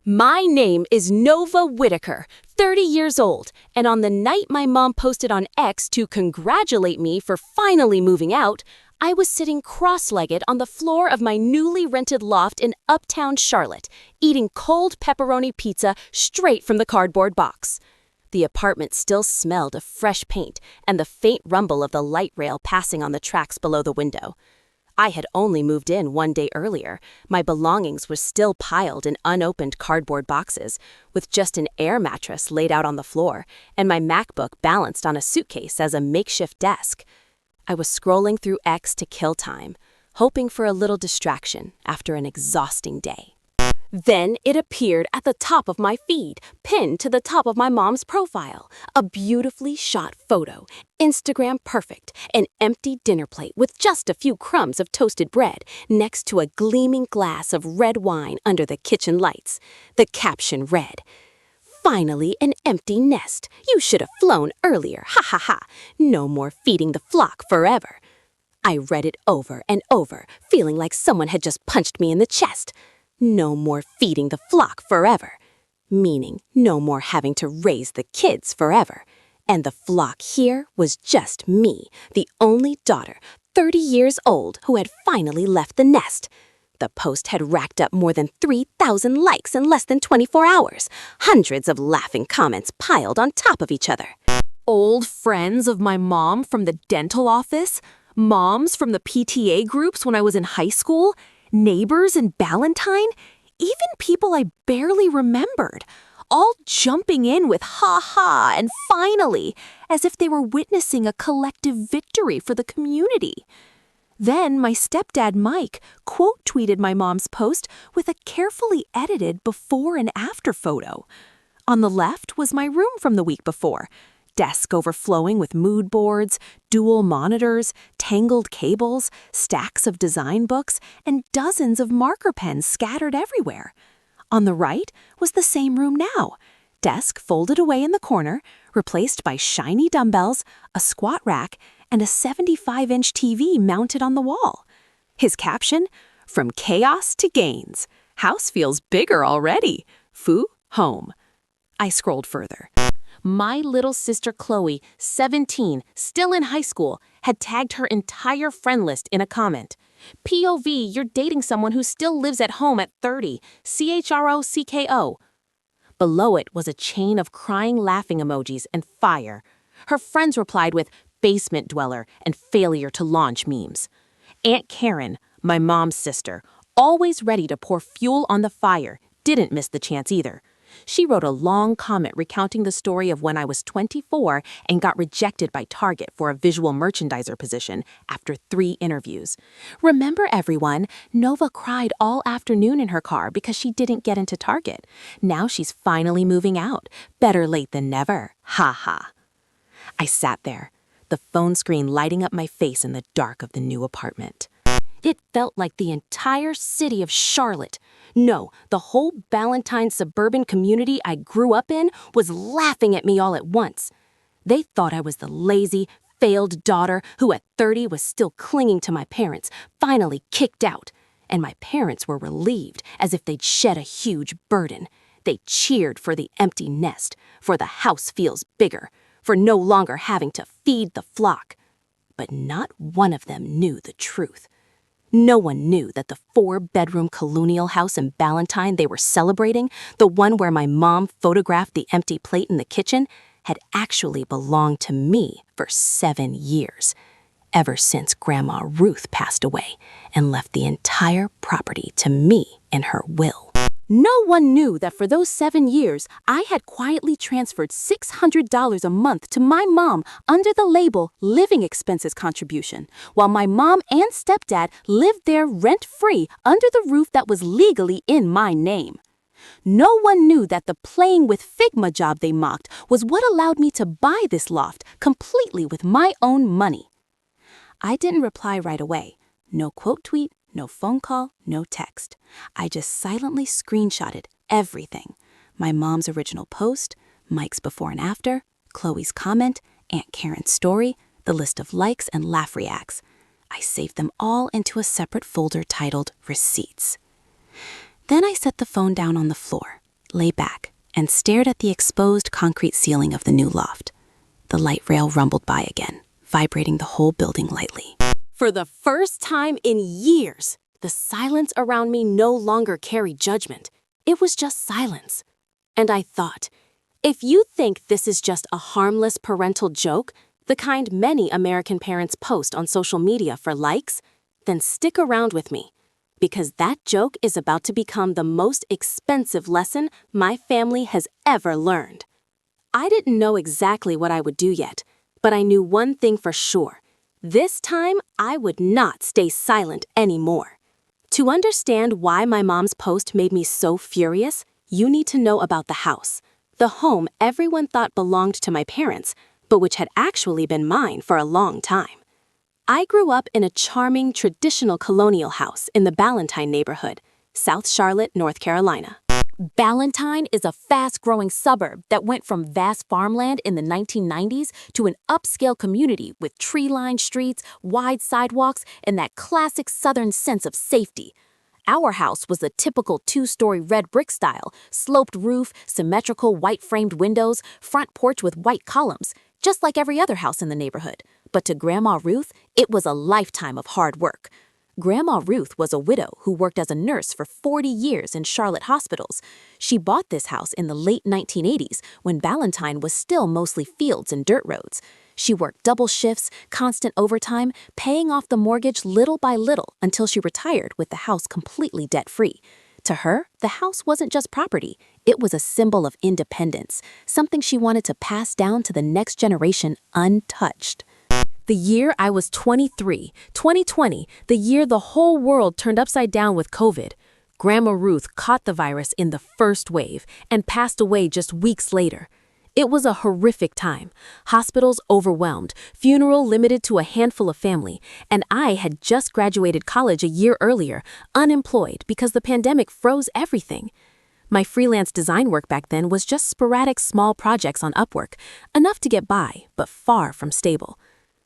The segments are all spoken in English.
My name is Nova Whitaker, 30 years old, and on the night my mom posted on X to congratulate me for finally moving out, I was sitting cross-legged on the floor of my newly rented loft in Uptown Charlotte, eating cold pepperoni pizza straight from the cardboard box. The apartment still smelled of fresh paint and the faint rumble of the light rail passing on the tracks below the window. I had only moved in one day earlier. My belongings were still piled in unopened cardboard boxes, with just an air mattress laid out on the floor, and my MacBook balanced on a suitcase as a makeshift desk. I was scrolling through X to kill time, hoping for a little distraction after an exhausting day. Then it appeared at the top of my feed, pinned to the top of my mom's profile. A beautifully shot photo, Instagram perfect, an empty dinner plate with just a few crumbs of toasted bread next to a gleaming glass of red wine under the kitchen lights. The caption read, "Finally an empty nest. You should have flown earlier, ha ha ha. No more feeding the flock forever." I read it over and over, feeling like someone had just punched me in the chest. No more feeding the flock forever, meaning no more having to raise the kids forever. And the flock here was just me, the only daughter, 30 years old, who had finally left the nest. The post had racked up more than 3,000 likes in less than 24 hours, hundreds of laughing comments piled on top of each other. Old friends of my mom from the dental office, moms from the PTA groups when I was in high school, neighbors in Ballantyne, even people I barely remembered, all jumping in with ha ha and finally, as if they were witnessing a collective victory for the community. Then my stepdad Mike quote tweeted my mom's post with a carefully edited before and after photo. On the left was my room from the week before. Desk overflowing with mood boards, dual monitors, tangled cables, stacks of design books, and dozens of marker pens scattered everywhere. On the right was the same room now. Desk folded away in the corner, replaced by shiny dumbbells, a squat rack, and a 75-inch TV mounted on the wall. His caption, "From chaos to gains. House feels bigger already. Foo, home." I scrolled further. My little sister Chloe, 17, still in high school, had tagged her entire friend list in a comment. "POV, you're dating someone who still lives at home at 30. CHROCKO. Below it was a chain of crying laughing emojis and fire. Her friends replied with basement dweller and failure to launch memes. Aunt Karen, my mom's sister, always ready to pour fuel on the fire, didn't miss the chance either. She wrote a long comment recounting the story of when I was 24 and got rejected by Target for a visual merchandiser position after 3 interviews. "Remember, everyone, Nova cried all afternoon in her car because she didn't get into Target. Now she's finally moving out. Better late than never. Ha ha." I sat there, the phone screen lighting up my face in the dark of the new apartment. It felt like the entire city of Charlotte, no, the whole Ballantyne suburban community I grew up in, was laughing at me all at once. They thought I was the lazy, failed daughter who at 30 was still clinging to my parents, finally kicked out. And my parents were relieved, as if they'd shed a huge burden. They cheered for the empty nest, for the house feels bigger, for no longer having to feed the flock. But not one of them knew the truth. No one knew that the 4-bedroom colonial house in Ballantyne they were celebrating, the one where my mom photographed the empty plate in the kitchen, had actually belonged to me for 7 years, ever since Grandma Ruth passed away and left the entire property to me in her will. No one knew that for those 7 years, I had quietly transferred $600 a month to my mom under the label living expenses contribution, while my mom and stepdad lived there rent-free under the roof that was legally in my name. No one knew that the playing with Figma job they mocked was what allowed me to buy this loft completely with my own money. I didn't reply right away. No quote tweet. No phone call, no text. I just silently screenshotted everything. My mom's original post, Mike's before and after, Chloe's comment, Aunt Karen's story, the list of likes and laugh reacts. I saved them all into a separate folder titled Receipts. Then I set the phone down on the floor lay back, and stared at the exposed concrete ceiling of the new loft. The light rail rumbled by again, vibrating the whole building lightly. For the first time in years, the silence around me no longer carried judgment. It was just silence. And I thought, if you think this is just a harmless parental joke, the kind many American parents post on social media for likes, then stick around with me, because that joke is about to become the most expensive lesson my family has ever learned. I didn't know exactly what I would do yet, but I knew one thing for sure. This time, I would not stay silent anymore. To understand why my mom's post made me so furious, you need to know about the house, the home everyone thought belonged to my parents, but which had actually been mine for a long time. I grew up in a charming, traditional colonial house in the Ballantyne neighborhood, South Charlotte, North Carolina. Ballantyne is a fast-growing suburb that went from vast farmland in the 1990s to an upscale community with tree-lined streets, wide sidewalks, and that classic Southern sense of safety. Our house was a typical two-story red brick style, sloped roof, symmetrical white-framed windows, front porch with white columns, just like every other house in the neighborhood. But to Grandma Ruth, it was a lifetime of hard work. Grandma Ruth was a widow who worked as a nurse for 40 years in Charlotte hospitals. She bought this house in the late 1980s when Ballantyne was still mostly fields and dirt roads. She worked double shifts, constant overtime, paying off the mortgage little by little until she retired with the house completely debt-free. To her, the house wasn't just property. It was a symbol of independence, something she wanted to pass down to the next generation untouched. The year I was 23, 2020, the year the whole world turned upside down with COVID. Grandma Ruth caught the virus in the first wave and passed away just weeks later. It was a horrific time. Hospitals overwhelmed, funeral limited to a handful of family, and I had just graduated college a year earlier, unemployed because the pandemic froze everything. My freelance design work back then was just sporadic small projects on Upwork, enough to get by, but far from stable.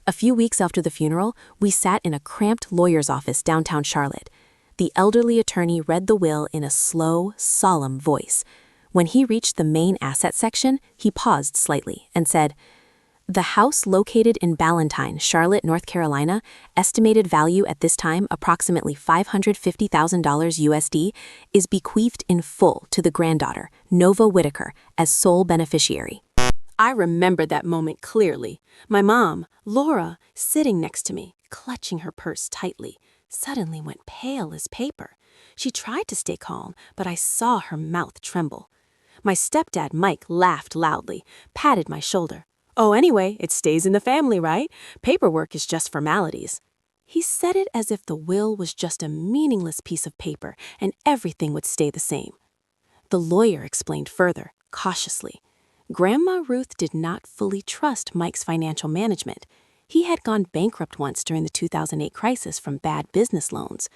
A few weeks after the funeral, we sat in a cramped lawyer's office downtown Charlotte. The elderly attorney read the will in a slow, solemn voice. When he reached the main asset section, he paused slightly and said, "The house located in Ballantyne, Charlotte, North Carolina, estimated value at this time approximately $550,000 USD, is bequeathed in full to the granddaughter, Nova Whitaker, as sole beneficiary." I remember that moment clearly. My mom, Laura, sitting next to me, clutching her purse tightly, suddenly went pale as paper. She tried to stay calm, but I saw her mouth tremble. My stepdad, Mike, laughed loudly, patted my shoulder. "Oh, anyway, it stays in the family, right? Paperwork is just formalities." He said it as if the will was just a meaningless piece of paper and everything would stay the same. The lawyer explained further, cautiously. Grandma Ruth did not fully trust Mike's financial management. He had gone bankrupt once during the 2008 crisis from bad business loans.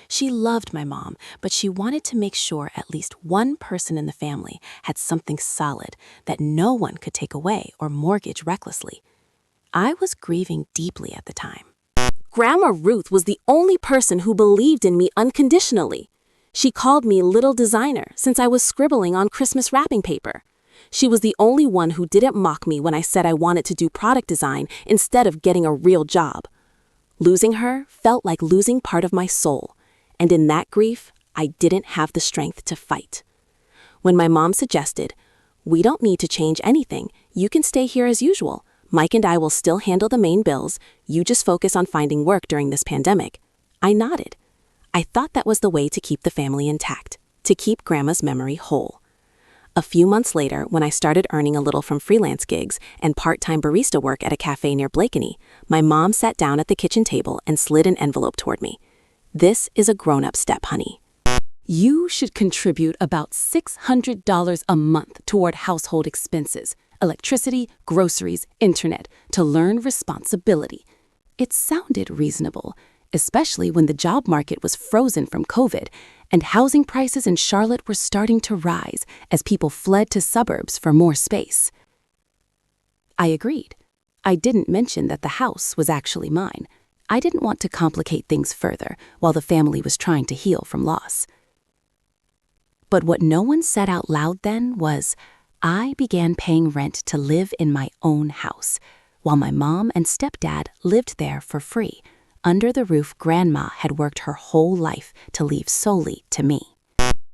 She loved my mom, but she wanted to make sure at least one person in the family had something solid that no one could take away or mortgage recklessly. I was grieving deeply at the time. Grandma Ruth was the only person who believed in me unconditionally. She called me Little Designer since I was scribbling on Christmas wrapping paper. She was the only one who didn't mock me when I said I wanted to do product design instead of getting a real job. Losing her felt like losing part of my soul, and in that grief, I didn't have the strength to fight. When my mom suggested, "We don't need to change anything, you can stay here as usual. Mike and I will still handle the main bills, you just focus on finding work during this pandemic," I nodded. I thought that was the way to keep the family intact, to keep Grandma's memory whole. A few months later, when I started earning a little from freelance gigs and part-time barista work at a cafe near Blakeney, my mom sat down at the kitchen table and slid an envelope toward me. "This is a grown-up step, honey. You should contribute about $600 a month toward household expenses, electricity, groceries, internet, to learn responsibility." It sounded reasonable, especially when the job market was frozen from COVID and housing prices in Charlotte were starting to rise as people fled to suburbs for more space. I agreed. I didn't mention that the house was actually mine. I didn't want to complicate things further while the family was trying to heal from loss. But what no one said out loud then was, I began paying rent to live in my own house, while my mom and stepdad lived there for free, under the roof Grandma had worked her whole life to leave solely to me.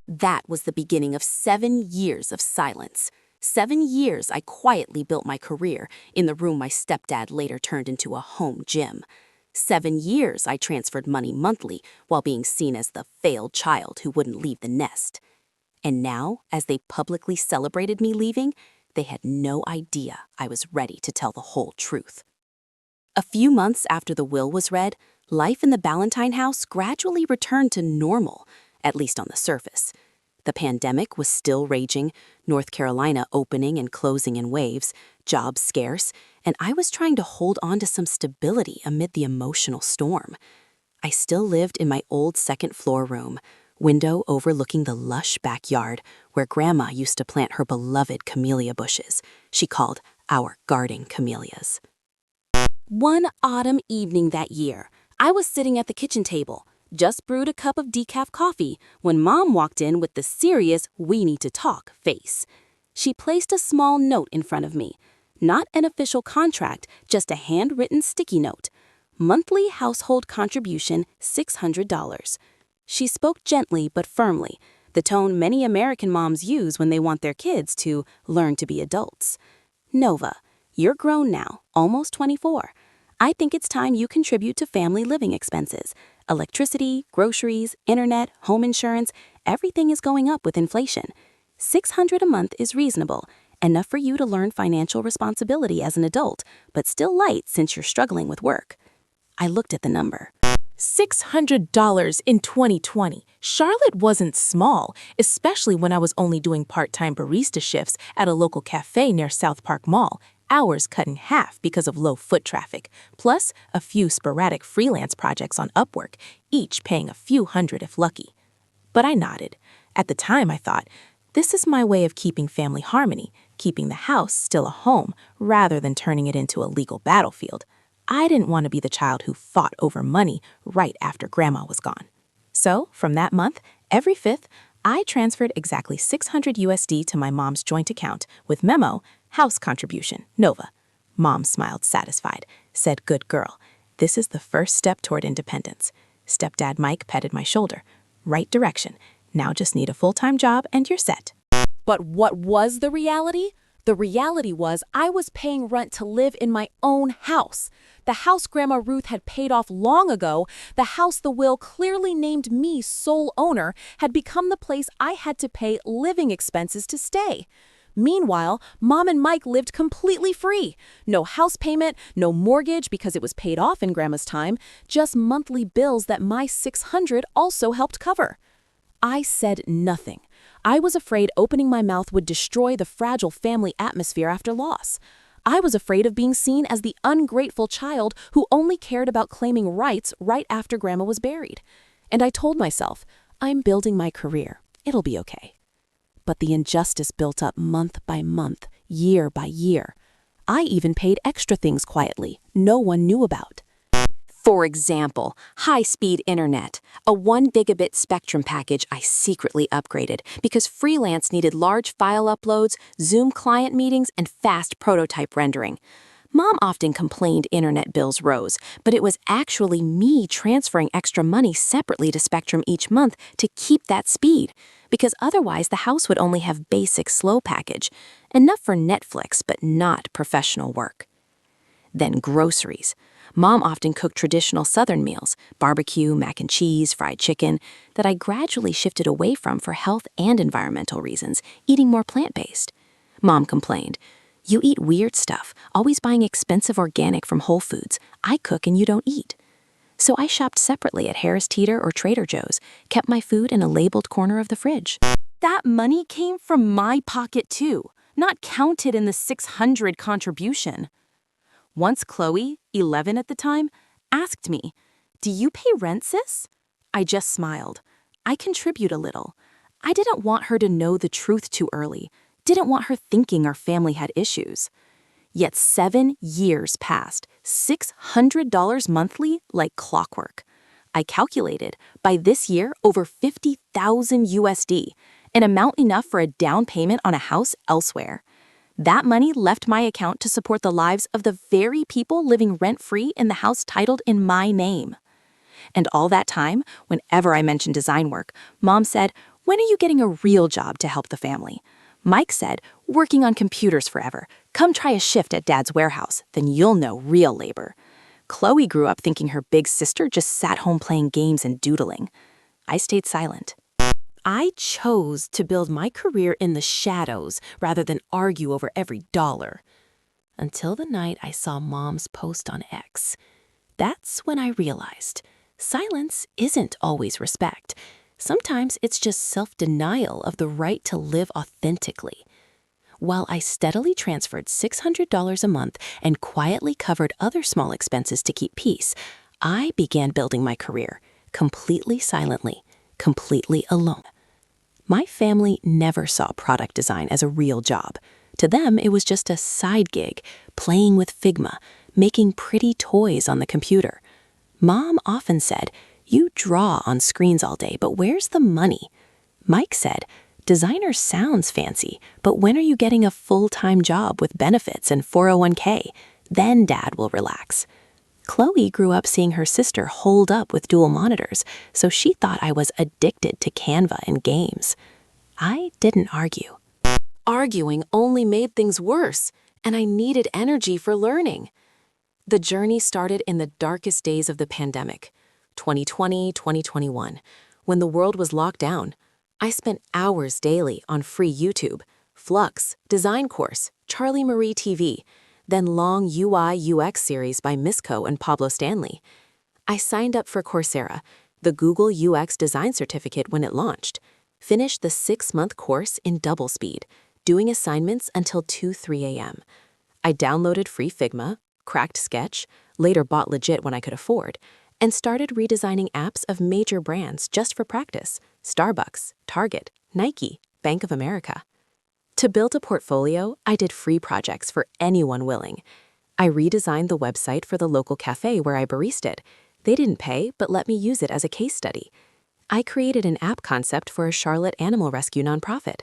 That was the beginning of 7 years of silence. 7 years I quietly built my career in the room my stepdad later turned into a home gym. 7 years I transferred money monthly while being seen as the failed child who wouldn't leave the nest. And now, as they publicly celebrated me leaving, they had no idea I was ready to tell the whole truth. A few months after the will was read, life in the Ballantyne house gradually returned to normal, at least on the surface. The pandemic was still raging, North Carolina opening and closing in waves, jobs scarce, and I was trying to hold on to some stability amid the emotional storm. I still lived in my old second-floor room, window overlooking the lush backyard where Grandma used to plant her beloved camellia bushes. She called our garden camellias. One autumn evening that year, I was sitting at the kitchen table, just brewed a cup of decaf coffee, when Mom walked in with the serious "we need to talk" face. She placed a small note in front of me. Not an official contract, just a handwritten sticky note. Monthly household contribution, $600. She spoke gently but firmly, the tone many American moms use when they want their kids to learn to be adults. Nova, you're grown now, almost 24. I think it's time you contribute to family living expenses. Electricity, groceries, internet, home insurance, everything is going up with inflation. $600 a month is reasonable, enough for you to learn financial responsibility as an adult, but still light since you're struggling with work. I looked at the number. $600 in 2020. Charlotte wasn't small, especially when I was only doing part-time barista shifts at a local cafe near South Park Mall, hours cut in half because of low foot traffic, plus a few sporadic freelance projects on Upwork, each paying a few hundred if lucky. But I nodded. At the time, I thought, this is my way of keeping family harmony, keeping the house still a home rather than turning it into a legal battlefield. I didn't want to be the child who fought over money right after Grandma was gone. So, from that month, every 5th, I transferred exactly $600 USD to my mom's joint account with memo, house contribution, Nova. Mom smiled satisfied, said, "Good girl. This is the first step toward independence." Stepdad Mike petted my shoulder. "Right direction. Now just need a full-time job and you're set." But what was the reality? The reality was I was paying rent to live in my own house. The house Grandma Ruth had paid off long ago, the house the will clearly named me sole owner, had become the place I had to pay living expenses to stay. Meanwhile, Mom and Mike lived completely free. No house payment, no mortgage because it was paid off in Grandma's time, just monthly bills that my $600 also helped cover. I said nothing. I was afraid opening my mouth would destroy the fragile family atmosphere after loss. I was afraid of being seen as the ungrateful child who only cared about claiming rights right after Grandma was buried. And I told myself, I'm building my career. It'll be okay. But the injustice built up month by month, year by year. I even paid extra things quietly no one knew about. For example, high-speed internet, a 1 gigabit Spectrum package I secretly upgraded because freelance needed large file uploads, Zoom client meetings, and fast prototype rendering. Mom often complained internet bills rose, but it was actually me transferring extra money separately to Spectrum each month to keep that speed, because otherwise the house would only have basic slow package, enough for Netflix but not professional work. Then groceries. Mom often cooked traditional Southern meals, barbecue, mac and cheese, fried chicken, that I gradually shifted away from for health and environmental reasons, eating more plant-based. Mom complained, "You eat weird stuff, always buying expensive organic from Whole Foods. I cook and you don't eat." So I shopped separately at Harris Teeter or Trader Joe's, kept my food in a labeled corner of the fridge. That money came from my pocket too, not counted in the $600 contribution. Once Chloe, 11 at the time, asked me, "Do you pay rent, sis?" I just smiled. I contribute a little. I didn't want her to know the truth too early, didn't want her thinking our family had issues. Yet 7 years passed, $600 monthly like clockwork. I calculated, by this year, over $50,000 USD, an amount enough for a down payment on a house elsewhere. That money left my account to support the lives of the very people living rent-free in the house titled in my name. And all that time, whenever I mentioned design work, Mom said, "When are you getting a real job to help the family?" Mike said, "Working on computers forever. Come try a shift at Dad's warehouse, then you'll know real labor." Chloe grew up thinking her big sister just sat home playing games and doodling. I stayed silent. I chose to build my career in the shadows rather than argue over every dollar. Until the night I saw Mom's post on X. That's when I realized silence isn't always respect. Sometimes it's just self-denial of the right to live authentically. While I steadily transferred $600 a month and quietly covered other small expenses to keep peace, I began building my career, completely silently, completely alone. My family never saw product design as a real job. To them, it was just a side gig, playing with Figma, making pretty toys on the computer. Mom often said, "You draw on screens all day, but where's the money?" Mike said, "Designer sounds fancy, but when are you getting a full-time job with benefits and 401k? Then Dad will relax." Chloe grew up seeing her sister holed up with dual monitors, so she thought I was addicted to Canva and games. I didn't argue. Arguing only made things worse, and I needed energy for learning. The journey started in the darkest days of the pandemic, 2020, 2021, when the world was locked down. I spent hours daily on free YouTube, Flux, Design Course, Charlie Marie TV, then long UI/UX series by Misco and Pablo Stanley. I signed up for Coursera, the Google UX Design Certificate when it launched, finished the 6-month course in double speed, doing assignments until 2-3 a.m. I downloaded free Figma, cracked Sketch, later bought Legit when I could afford, and started redesigning apps of major brands just for practice: Starbucks, Target, Nike, Bank of America. To build a portfolio, I did free projects for anyone willing. I redesigned the website for the local cafe where I baristed. They didn't pay, but let me use it as a case study. I created an app concept for a Charlotte animal rescue nonprofit.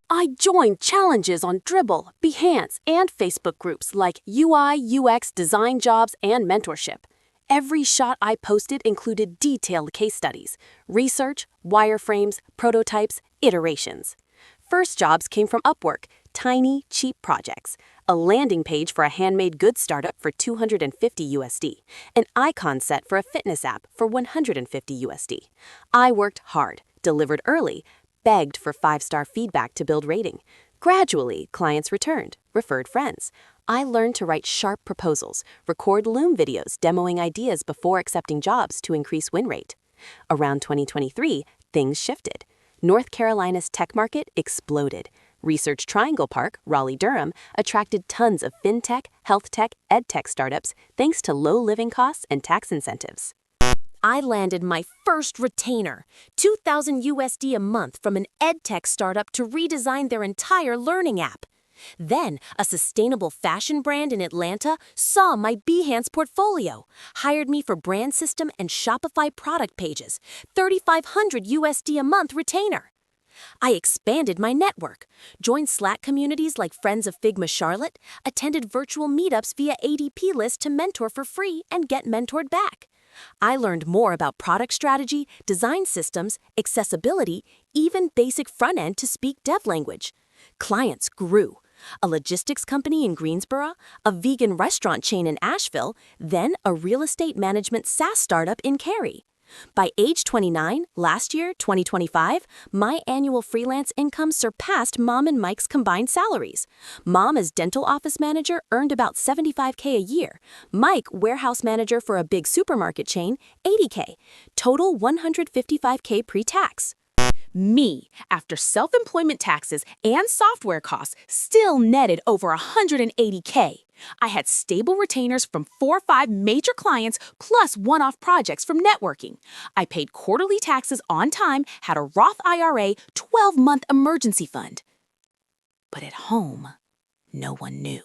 I joined challenges on Dribbble, Behance, and Facebook groups like UI/UX design jobs and mentorship. Every shot I posted included detailed case studies, research, wireframes, prototypes, iterations. First jobs came from Upwork, tiny, cheap projects, a landing page for a handmade goods startup for $250 USD, an icon set for a fitness app for $150 USD. I worked hard, delivered early, begged for 5-star feedback to build rating. Gradually, clients returned, referred friends. I learned to write sharp proposals, record Loom videos demoing ideas before accepting jobs to increase win rate. Around 2023, things shifted. North Carolina's tech market exploded. Research Triangle Park, Raleigh-Durham, attracted tons of fintech, health tech, ed tech startups thanks to low living costs and tax incentives. I landed my first retainer, $2,000 USD a month from an edtech startup to redesign their entire learning app. Then, a sustainable fashion brand in Atlanta saw my Behance portfolio, hired me for brand system and Shopify product pages, $3,500 USD a month retainer. I expanded my network, joined Slack communities like Friends of Figma Charlotte, attended virtual meetups via ADP List to mentor for free and get mentored back. I learned more about product strategy, design systems, accessibility, even basic front-end to speak dev language. Clients grew. A logistics company in Greensboro, a vegan restaurant chain in Asheville, then a real estate management SaaS startup in Cary. By age 29, last year, 2025, my annual freelance income surpassed Mom and Mike's combined salaries. Mom, as dental office manager, earned about $75K a year. Mike, warehouse manager for a big supermarket chain, $80K. Total $155K pre-tax. Me, after self-employment taxes and software costs, still netted over $180K. I had stable retainers from 4 or 5 major clients plus one-off projects from networking. I paid quarterly taxes on time, had a Roth IRA, 12-month emergency fund. But at home, no one knew.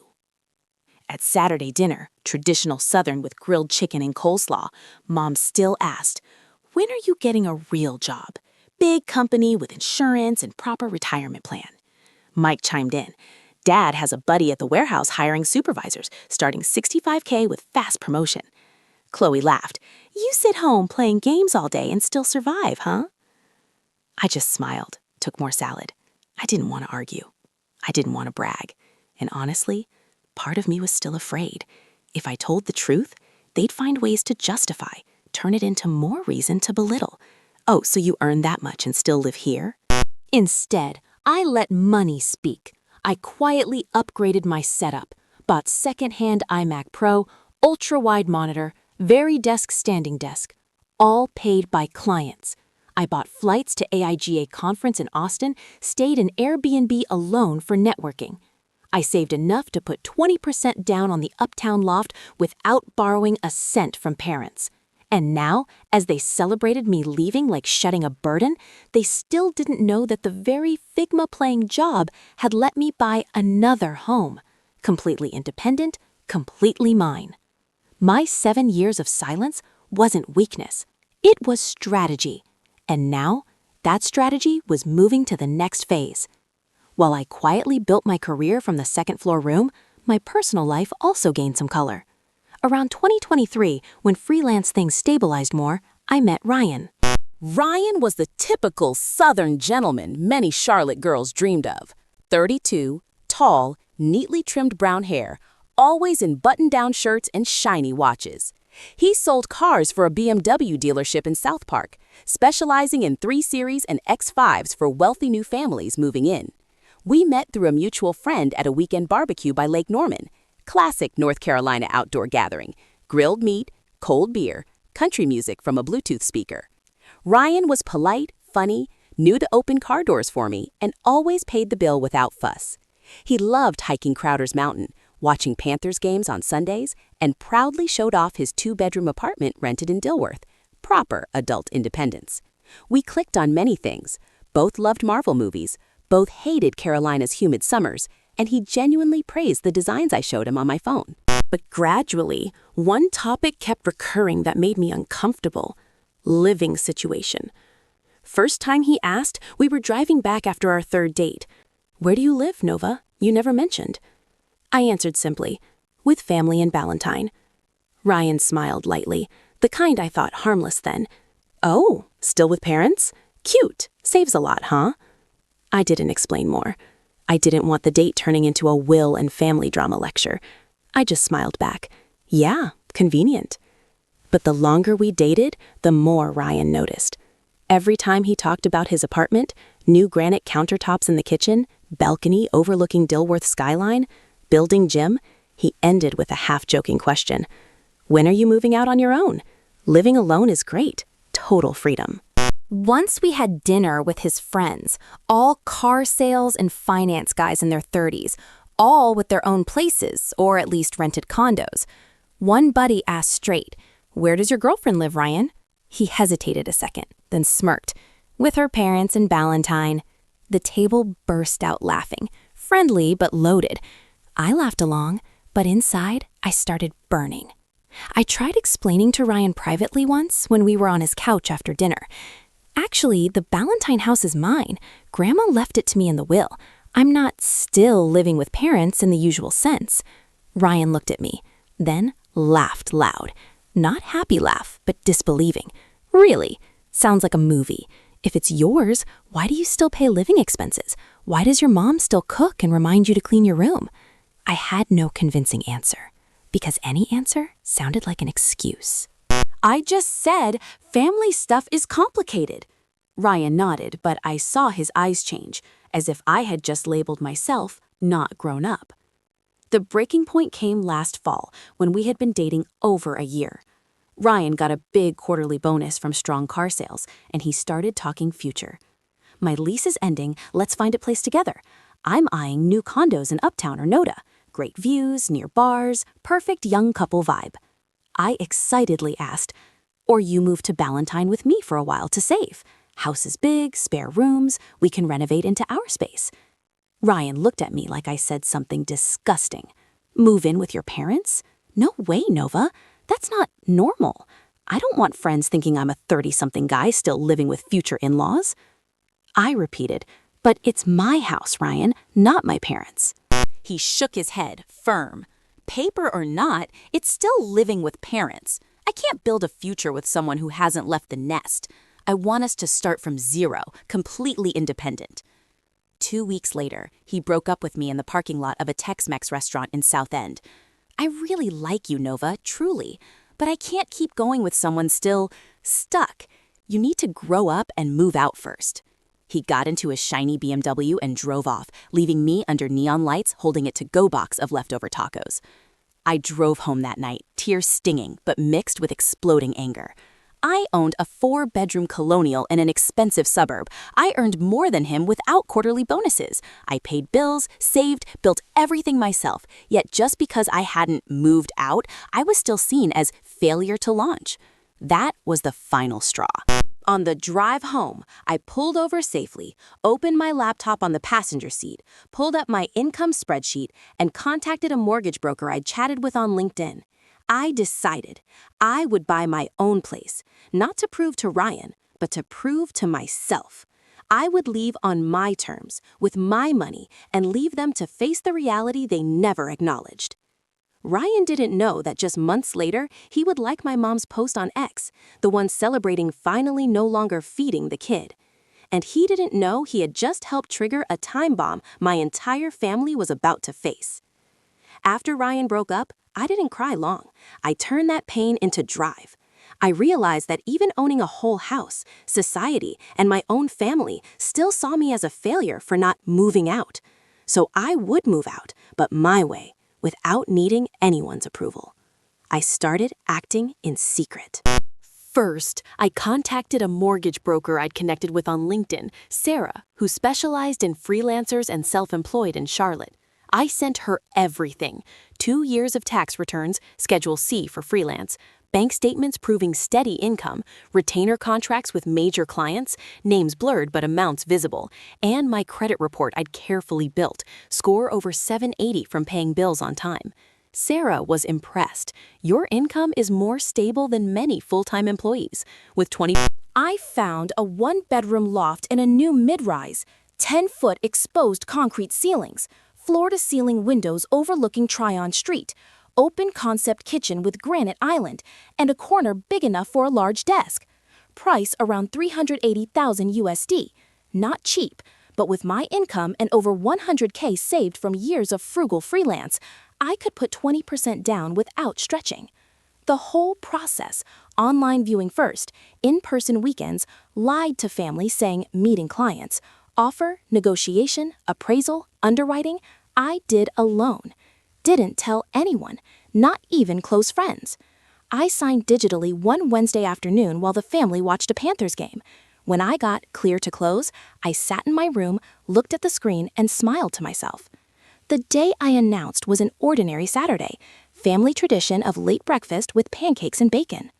At Saturday dinner, traditional Southern with grilled chicken and coleslaw, Mom still asked, "When are you getting a real job? big company with insurance and proper retirement plan. Mike chimed in. Dad has a buddy at the warehouse hiring supervisors, starting $65K with fast promotion. Chloe laughed. You sit home playing games all day and still survive, huh? I just smiled, took more salad. I didn't want to argue. I didn't want to brag. And honestly, part of me was still afraid. If I told the truth, they'd find ways to justify, turn it into more reason to belittle. Oh, so you earn that much and still live here? Instead, I let money speak. I quietly upgraded my setup, bought second-hand iMac Pro, ultra-wide monitor, Veridesk standing desk, all paid by clients. I bought flights to AIGA conference in Austin, stayed in Airbnb alone for networking. I saved enough to put 20% down on the uptown loft without borrowing a cent from parents. And now, as they celebrated me leaving like shedding a burden, they still didn't know that the very Figma-playing job had let me buy another home. Completely independent, completely mine. My 7 years of silence wasn't weakness. It was strategy. And now, that strategy was moving to the next phase. While I quietly built my career from the second-floor room, my personal life also gained some color. Around 2023, when freelance things stabilized more, I met Ryan. Ryan was the typical Southern gentleman many Charlotte girls dreamed of. 32, tall, neatly trimmed brown hair, always in button-down shirts and shiny watches. He sold cars for a BMW dealership in South Park, specializing in 3 Series and X5s for wealthy new families moving in. We met through a mutual friend at a weekend barbecue by Lake Norman. Classic North Carolina outdoor gathering, grilled meat, cold beer, country music from a Bluetooth speaker. Ryan was polite, funny, knew to open car doors for me, and always paid the bill without fuss. He loved hiking Crowder's Mountain, watching Panthers games on Sundays, and proudly showed off his 2-bedroom apartment rented in Dilworth. Proper adult independence. We clicked on many things. Both loved Marvel movies, both hated Carolina's humid summers, and he genuinely praised the designs I showed him on my phone. But gradually, one topic kept recurring that made me uncomfortable. Living situation. First time he asked, we were driving back after our 3rd date. Where do you live, Nova? You never mentioned. I answered simply, with family in Ballantyne. Ryan smiled lightly, the kind I thought harmless then. Oh, still with parents? Cute. Saves a lot, huh? I didn't explain more. I didn't want the date turning into a will and family drama lecture. I just smiled back. Yeah, convenient. But the longer we dated, the more Ryan noticed. Every time he talked about his apartment, new granite countertops in the kitchen, balcony overlooking Dilworth skyline, building gym, he ended with a half-joking question. When are you moving out on your own? Living alone is great. Total freedom. Once we had dinner with his friends, all car sales and finance guys in their 30s, all with their own places, or at least rented condos. One buddy asked straight, "Where does your girlfriend live, Ryan?" He hesitated a second, then smirked. "With her parents in Ballantyne." The table burst out laughing, friendly but loaded. I laughed along, but inside, I started burning. I tried explaining to Ryan privately once when we were on his couch after dinner. Actually, the Ballantyne house is mine. Grandma left it to me in the will. I'm not still living with parents in the usual sense. Ryan looked at me, then laughed loud. Not happy laugh, but disbelieving. Really? Sounds like a movie. If it's yours, why do you still pay living expenses? Why does your mom still cook and remind you to clean your room? I had no convincing answer, because any answer sounded like an excuse. I just said family stuff is complicated. Ryan nodded, but I saw his eyes change, as if I had just labeled myself not grown up. The breaking point came last fall, when we had been dating over a year. Ryan got a big quarterly bonus from strong car sales, and he started talking future. My lease is ending, let's find a place together. I'm eyeing new condos in Uptown or Noda. Great views, near bars, perfect young couple vibe. I excitedly asked, "Or you move to Ballantyne with me for a while to save. House is big, spare rooms, we can renovate into our space." Ryan looked at me like I said something disgusting. "Move in with your parents? No way, Nova. That's not normal. I don't want friends thinking I'm a 30-something guy still living with future in-laws." I repeated, "But it's my house, Ryan, not my parents'." He shook his head, firm. "Paper or not, it's still living with parents. I can't build a future with someone who hasn't left the nest. I want us to start from zero, completely independent." 2 weeks later, he broke up with me in the parking lot of a Tex-Mex restaurant in South End. "I really like you, Nova, truly, but I can't keep going with someone still stuck. You need to grow up and move out first." He got into his shiny BMW and drove off, leaving me under neon lights holding a to-go box of leftover tacos. I drove home that night, tears stinging but mixed with exploding anger. I owned a 4-bedroom colonial in an expensive suburb. I earned more than him without quarterly bonuses. I paid bills, saved, built everything myself. Yet just because I hadn't moved out, I was still seen as failure to launch. That was the final straw. On the drive home, I pulled over safely, opened my laptop on the passenger seat, pulled up my income spreadsheet, and contacted a mortgage broker I'd chatted with on LinkedIn. I decided I would buy my own place, not to prove to Ryan, but to prove to myself. I would leave on my terms, with my money, and leave them to face the reality they never acknowledged. Ryan didn't know that just months later, he would like my mom's post on X, the one celebrating finally no longer feeding the kid. And he didn't know he had just helped trigger a time bomb my entire family was about to face. After Ryan broke up, I didn't cry long. I turned that pain into drive. I realized that even owning a whole house, society, and my own family still saw me as a failure for not moving out. So I would move out, but my way, without needing anyone's approval. I started acting in secret. First, I contacted a mortgage broker I'd connected with on LinkedIn, Sarah, who specialized in freelancers and self-employed in Charlotte. I sent her everything: 2 years of tax returns, Schedule C for freelance, bank statements proving steady income, retainer contracts with major clients, names blurred but amounts visible, and my credit report I'd carefully built, score over 780 from paying bills on time. Sarah was impressed. "Your income is more stable than many full-time employees." With 20, I found a 1-bedroom loft in a new mid-rise, 10-foot exposed concrete ceilings, floor-to-ceiling windows overlooking Tryon Street, open concept kitchen with granite island, and a corner big enough for a large desk. Price around $380,000 USD. Not cheap, but with my income and over $100K saved from years of frugal freelance, I could put 20% down without stretching. The whole process, online viewing first, in-person weekends, lied to family saying meeting clients, offer, negotiation, appraisal, underwriting, I did alone. Didn't tell anyone, not even close friends. I signed digitally one Wednesday afternoon while the family watched a Panthers game. When I got clear to close, I sat in my room, looked at the screen, and smiled to myself. The day I announced was an ordinary Saturday, family tradition of late breakfast with pancakes and bacon.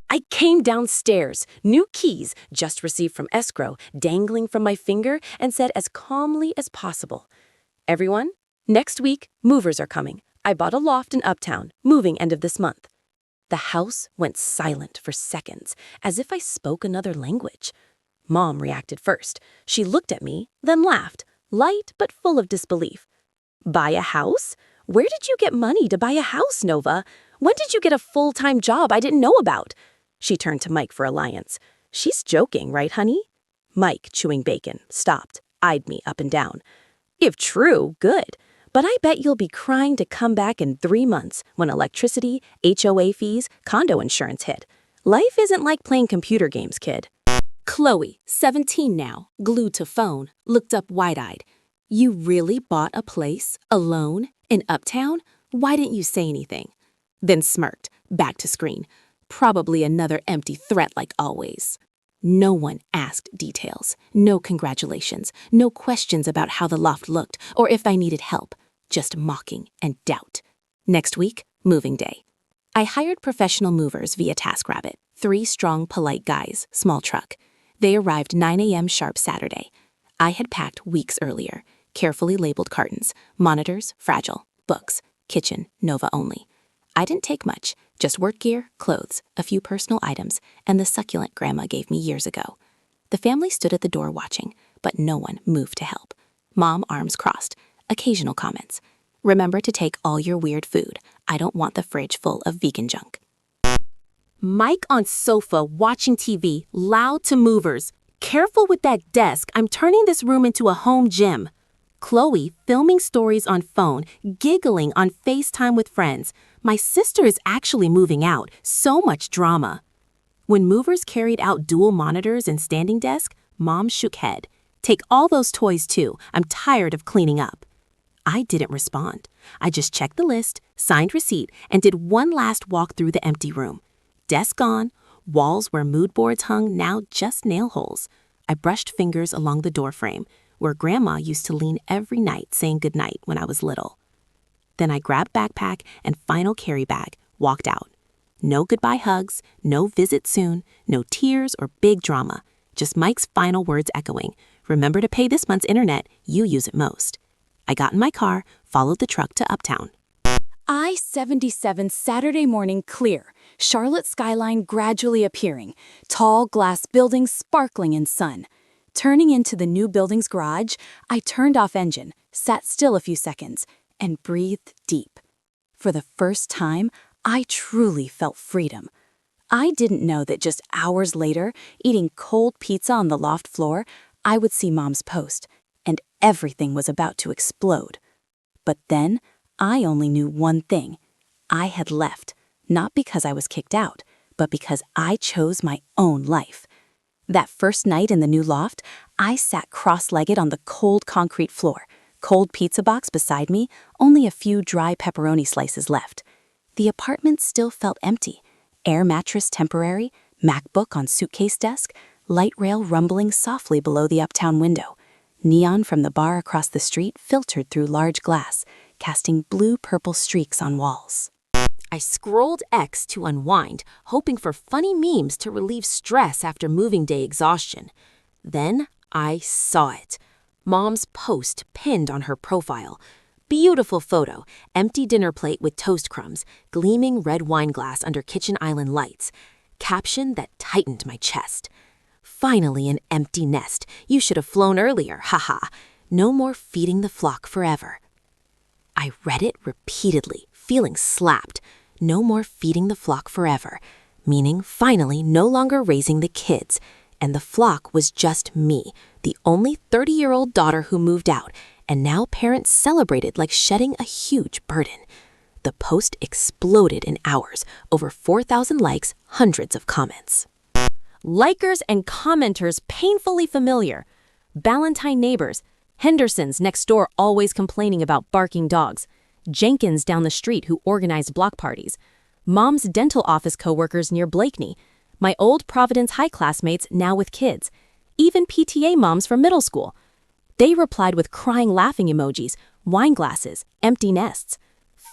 I came downstairs, new keys, just received from escrow, dangling from my finger, and said as calmly as possible, "Everyone, next week, movers are coming. I bought a loft in Uptown, moving end of this month." The house went silent for seconds, as if I spoke another language. Mom reacted first. She looked at me, then laughed, light but full of disbelief. "Buy a house? Where did you get money to buy a house, Nova? When did you get a full-time job I didn't know about?" She turned to Mike for alliance. "She's joking, right, honey?" Mike, chewing bacon, stopped, eyed me up and down. "If true, good. But I bet you'll be crying to come back in 3 months when electricity, HOA fees, condo insurance hit. Life isn't like playing computer games, kid." Chloe, 17 now, glued to phone, looked up wide-eyed. "You really bought a place, alone, in Uptown? Why didn't you say anything?" Then smirked, back to screen. Probably another empty threat like always. No one asked details, no congratulations, no questions about how the loft looked or if I needed help, just mocking and doubt. Next week, moving day. I hired professional movers via TaskRabbit, 3 strong, polite guys, small truck. They arrived 9 a.m. sharp Saturday. I had packed weeks earlier, carefully labeled cartons, monitors, fragile, books, kitchen, Nova only. I didn't take much, just work gear, clothes, a few personal items, and the succulent Grandma gave me years ago. The family stood at the door watching, but no one moved to help. Mom, arms crossed. Occasional comments. Remember to take all your weird food. I don't want the fridge full of vegan junk. Mike on sofa watching TV, loud to movers. Careful with that desk, I'm turning this room into a home gym. Chloe filming stories on phone, giggling on FaceTime with friends. My sister is actually moving out, so much drama. When movers carried out dual monitors and standing desk, Mom shook head. Take all those toys too, I'm tired of cleaning up. I didn't respond. I just checked the list, signed receipt, and did one last walk through the empty room. Desk gone, walls where mood boards hung now just nail holes. I brushed fingers along the doorframe, where Grandma used to lean every night saying goodnight when I was little. Then I grabbed backpack and final carry bag, walked out. No goodbye hugs, no visit soon, no tears or big drama, just Mike's final words echoing, remember to pay this month's internet, you use it most. I got in my car, followed the truck to Uptown. I-77 Saturday morning clear, Charlotte skyline gradually appearing, tall glass buildings sparkling in sun. Turning into the new building's garage, I turned off engine, sat still a few seconds, and breathed deep. For the first time, I truly felt freedom. I didn't know that just hours later, eating cold pizza on the loft floor, I would see Mom's post, and everything was about to explode. But then, I only knew one thing. I had left, not because I was kicked out, but because I chose my own life. That first night in the new loft, I sat cross-legged on the cold concrete floor, cold pizza box beside me, only a few dry pepperoni slices left. The apartment still felt empty. Air mattress temporary, MacBook on suitcase desk, light rail rumbling softly below the uptown window. Neon from the bar across the street filtered through large glass, casting blue-purple streaks on walls. I scrolled X to unwind, hoping for funny memes to relieve stress after moving day exhaustion. Then I saw it. Mom's post pinned on her profile. Beautiful photo, empty dinner plate with toast crumbs, gleaming red wine glass under kitchen island lights. Caption that tightened my chest. Finally an empty nest. You should have flown earlier, haha. No more feeding the flock forever. I read it repeatedly, feeling slapped. No more feeding the flock forever, meaning finally no longer raising the kids. And the flock was just me, the only 30-year-old daughter who moved out, and now parents celebrated like shedding a huge burden. The post exploded in hours, over 4,000 likes, hundreds of comments. Likers and commenters painfully familiar. Ballantine neighbors, Hendersons next door always complaining about barking dogs, Jenkins down the street who organized block parties, Mom's dental office coworkers near Blakeney, my old Providence High classmates now with kids, even PTA moms from middle school. They replied with crying laughing emojis, wine glasses, empty nests.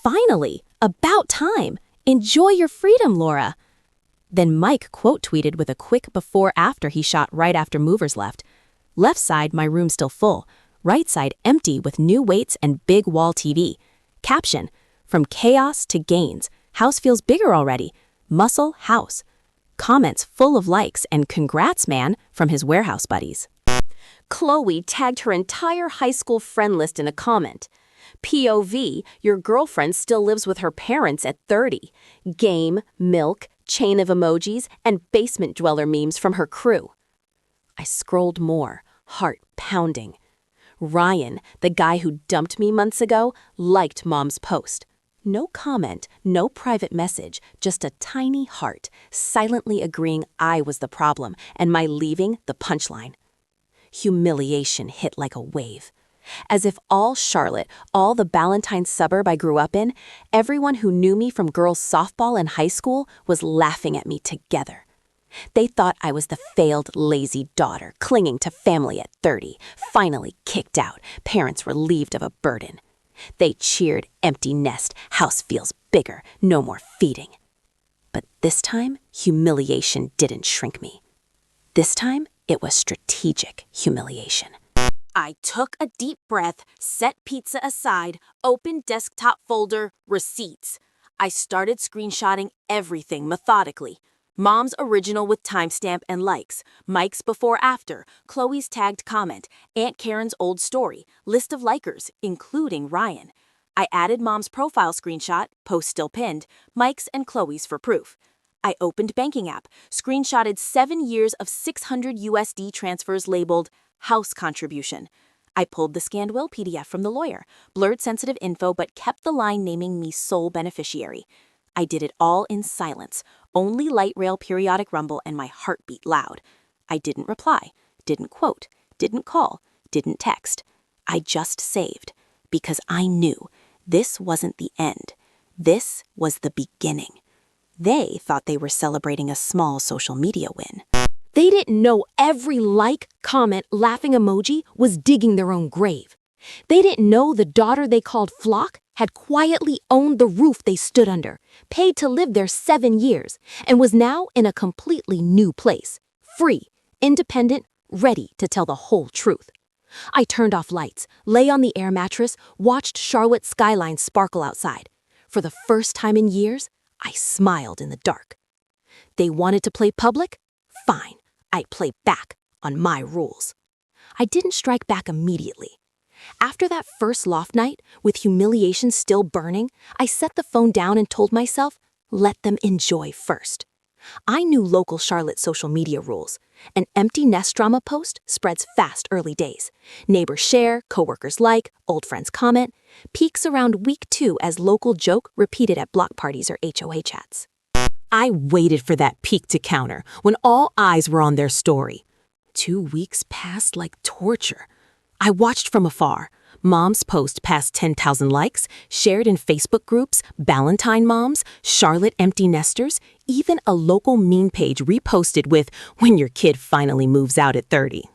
Finally, about time. Enjoy your freedom, Laura. Then Mike quote tweeted with a quick before-after he shot right after movers left. Left side, my room still full. Right side empty with new weights and big wall TV. Caption, from chaos to gains. House feels bigger already. Muscle house. Comments full of likes and congrats man from his warehouse buddies. Chloe tagged her entire high school friend list in a comment. POV, your girlfriend still lives with her parents at 30. Game, milk, chain of emojis, and basement dweller memes from her crew. I scrolled more, heart pounding. Ryan, the guy who dumped me months ago, liked Mom's post. No comment, no private message, just a tiny heart, silently agreeing I was the problem and my leaving the punchline. Humiliation hit like a wave. As if all Charlotte, all the Ballantine suburb I grew up in, everyone who knew me from girls' softball in high school was laughing at me together. They thought I was the failed, lazy daughter, clinging to family at 30, finally kicked out, parents relieved of a burden. They cheered, empty nest, house feels bigger, no more feeding. But this time, humiliation didn't shrink me. This time, it was strategic humiliation. I took a deep breath, set pizza aside, opened desktop folder, receipts. I started screenshotting everything methodically. Mom's original with timestamp and likes, Mike's before after, Chloe's tagged comment, Aunt Karen's old story, list of likers, including Ryan. I added Mom's profile screenshot, post still pinned, Mike's and Chloe's for proof. I opened banking app, screenshotted 7 years of 600 USD transfers labeled house contribution. I pulled the scanned will PDF from the lawyer, blurred sensitive info but kept the line naming me sole beneficiary. I did it all in silence, only light rail periodic rumble and my heartbeat loud. I didn't reply, didn't quote, didn't call, didn't text. I just saved, because I knew this wasn't the end. This was the beginning. They thought they were celebrating a small social media win. They didn't know every like, comment, laughing emoji was digging their own grave. They didn't know the daughter they called Flock had quietly owned the roof they stood under, paid to live there 7 years, and was now in a completely new place, free, independent, ready to tell the whole truth. I turned off lights, lay on the air mattress, watched Charlotte's skyline sparkle outside. For the first time in years, I smiled in the dark. They wanted to play public? Fine, I'd play back on my rules. I didn't strike back immediately. After that first loft night, with humiliation still burning, I set the phone down and told myself, let them enjoy first. I knew local Charlotte social media rules. An empty nest drama post spreads fast early days. Neighbors share, coworkers like, old friends comment. Peaks around week 2 as local joke repeated at block parties or HOA chats. I waited for that peak to counter when all eyes were on their story. 2 weeks passed like torture. I watched from afar. Mom's post passed 10,000 likes, shared in Facebook groups, Ballantine moms, Charlotte empty nesters, even a local meme page reposted with, when your kid finally moves out at 30.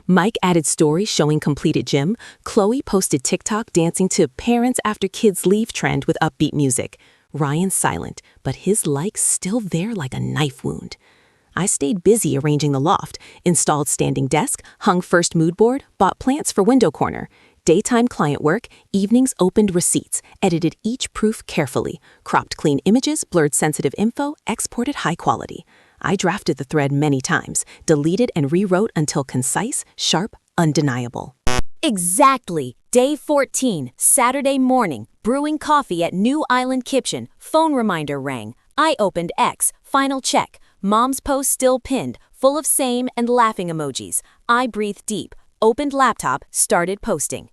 Mike added stories showing completed gym. Chloe posted TikTok dancing to parents after kids leave trend with upbeat music. Ryan silent, but his likes still there like a knife wound. I stayed busy arranging the loft, installed standing desk, hung first mood board, bought plants for window corner. Daytime client work, evenings opened receipts, edited each proof carefully, cropped clean images, blurred sensitive info, exported high quality. I drafted the thread many times, deleted and rewrote until concise, sharp, undeniable. Exactly. Day 14, Saturday morning, brewing coffee at New Island Kitchen. Phone reminder rang. I opened X, final check. Mom's post still pinned, full of same and laughing emojis. I breathed deep, opened laptop, started posting.